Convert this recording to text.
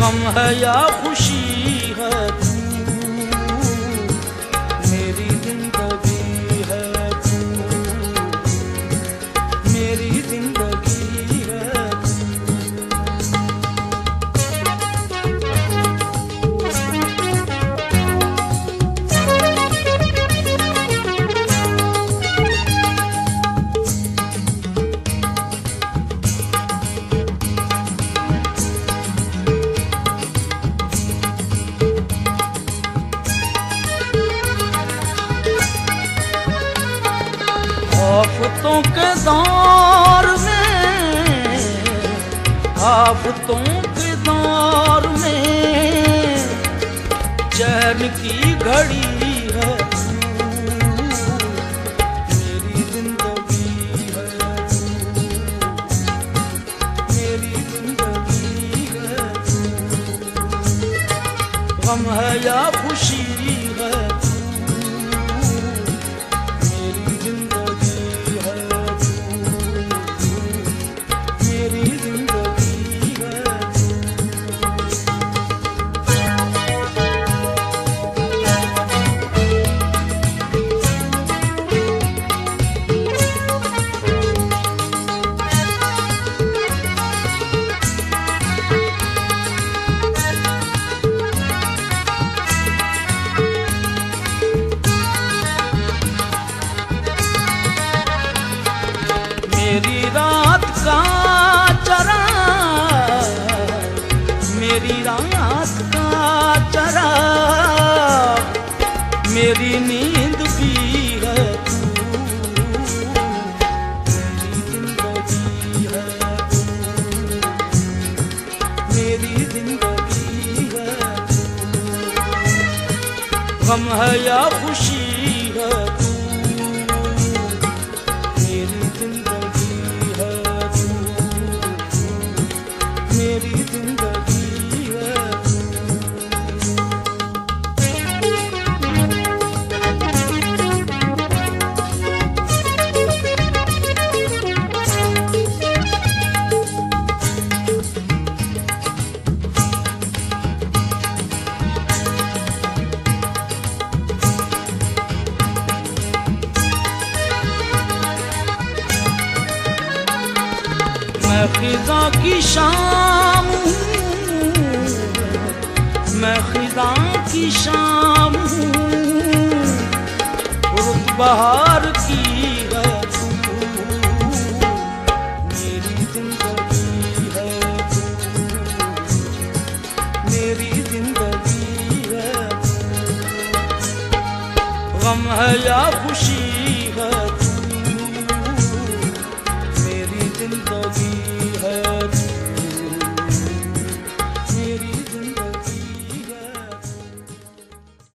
गम है या खुशी है तू, मेरी जिंदगी है तू, मेरी जिंदगी है तू। आफतों के दौर में, आफतों के दौर में चैन की घड़ी है तू, मेरी जिंदगी है तू, मेरी जिंदगी है तू। गम है या खुशी है तू, मेरी जिंदगी है तू, मेरी जिंदगी है तू। मेरी रात का चराग, मेरी रात का चराग, मेरी नींद भी है तू, मेरी जिंदगी है तू, मेरी जिंदगी है तू। गम है या खुशी है तू, मेरी जिंदगी है तू, मेरी जिंदगी है तू। मैं खिज़ां की शाम हूँ, मैं खिज़ां की शाम हूँ, रुत बहार की है तू, मेरी जिंदगी है तू, मेरी जिंदगी है तू। गम है या खुशी है तू, मेरी जिंदगी